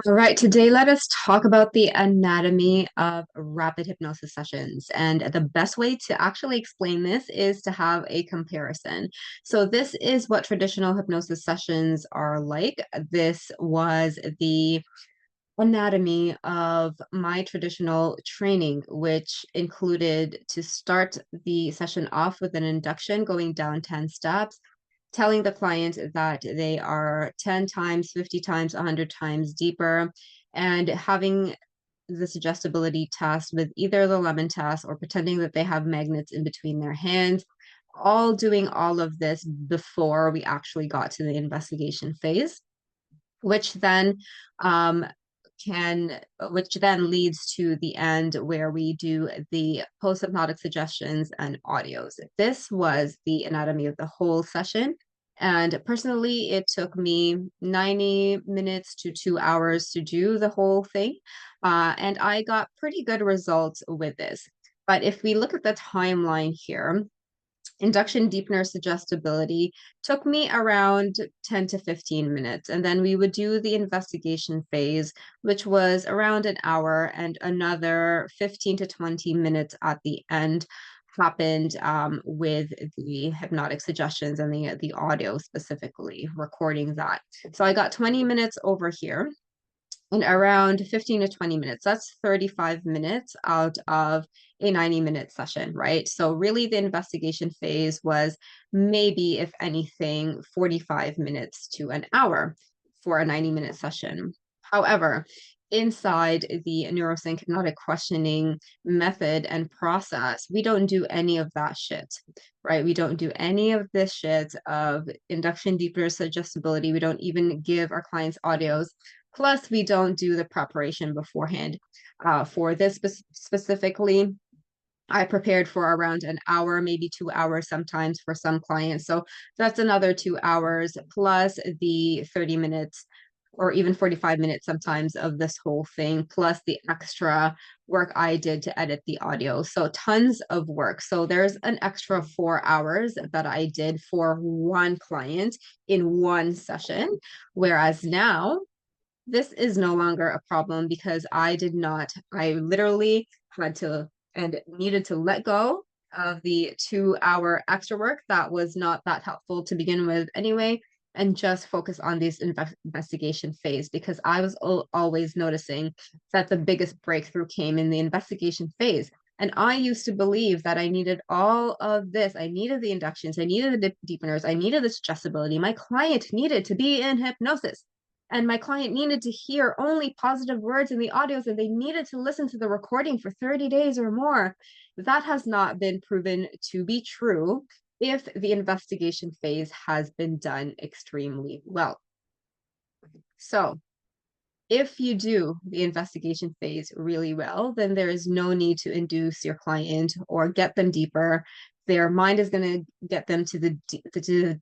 All right, today let us talk about the anatomy of rapid hypnosis sessions. And the best way to actually explain this is to have a comparison. So, this is what traditional hypnosis sessions are like. This was the anatomy of my traditional training, which included to start the session off with an induction going down 10 steps, telling the client that they are 10 times, 50 times, 100 times deeper, and having the suggestibility test with either the lemon test or pretending that they have magnets in between their hands, all doing all of this before we actually got to the investigation phase, which then um, which then leads to the end where we do the post-hypnotic suggestions and audios. This was the anatomy of the whole session. And personally, it took me 90 minutes to 2 hours to do the whole thing. And I got pretty good results with this. But if we look at the timeline here, induction deepener suggestibility took me around 10 to 15 minutes. And then we would do the investigation phase, which was around an hour, and another 15 to 20 minutes at the end happened with the hypnotic suggestions and the audio specifically recording that. So I got 20 minutes over here in around 15 to 20 minutes. That's 35 minutes out of a 90-minute session, right? So, really, the investigation phase was maybe, if anything, 45 minutes to an hour for a 90-minute session. However, inside the neurosync hypnotic questioning method and process, we don't do any of that shit, right? We don't do any of this shit of induction deeper suggestibility. We don't even give our clients audios. Plus, we don't do the preparation beforehand. For this specifically, I prepared for around an hour, maybe 2 hours sometimes for some clients. So that's another 2 hours plus the 30 minutes or even 45 minutes sometimes of this whole thing, plus the extra work I did to edit the audio. So tons of work. So there's an extra 4 hours that I did for one client in one session. Whereas now, this is no longer a problem because I literally had to and needed to let go of the 2 hour extra work that was not that helpful to begin with anyway, and just focus on this investigation phase because I was always noticing that the biggest breakthrough came in the investigation phase. And I used to believe that I needed all of this. I needed the inductions, I needed the deepeners, I needed the suggestibility. My client needed to be in hypnosis. And my client needed to hear only positive words in the audios and they needed to listen to the recording for 30 days or more. That has not been proven to be true if the investigation phase has been done extremely well. So, if you do the investigation phase really well, then there is no need to induce your client or get them deeper. Their mind is going to get them to the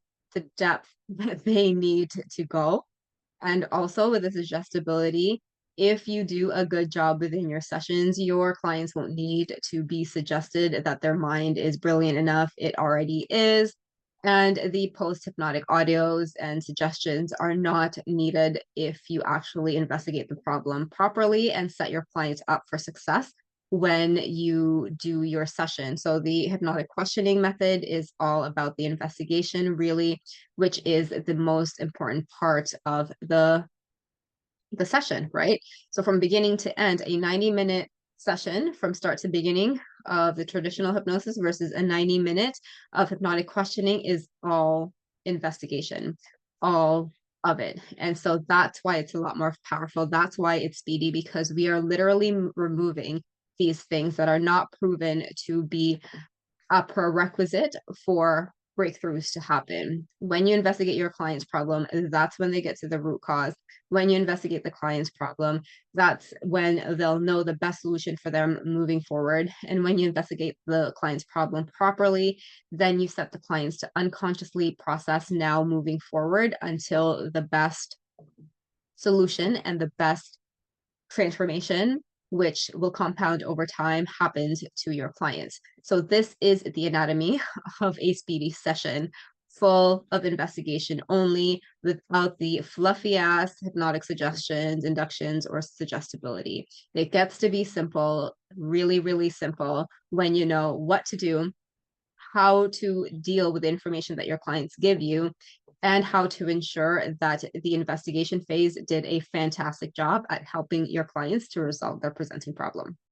depth that they need to go. And also with the suggestibility, if you do a good job within your sessions, your clients won't need to be suggested that their mind is brilliant enough. It already is. And the post hypnotic audios and suggestions are not needed if you actually investigate the problem properly and set your clients up for success when you do your session. So the hypnotic questioning method is all about the investigation, really, which is the most important part of the session, right? So from beginning to end, a 90-minute session from start to beginning of the traditional hypnosis versus a 90 minute of hypnotic questioning is all investigation, all of it. And so that's why it's a lot more powerful. That's why it's speedy because we are literally removing these things that are not proven to be a prerequisite for breakthroughs to happen. When you investigate your client's problem, that's when they get to the root cause. When you investigate the client's problem, that's when they'll know the best solution for them moving forward. And when you investigate the client's problem properly, then you set the clients to unconsciously process now moving forward until the best solution and the best transformation, which will compound over time, happens to your clients. So, this is the anatomy of a speedy session full of investigation only without the fluffy ass hypnotic suggestions, inductions, or suggestibility. It gets to be simple, really, really simple when you know what to do, how to deal with the information that your clients give you, and how to ensure that the investigation phase did a fantastic job at helping your clients to resolve their presenting problem.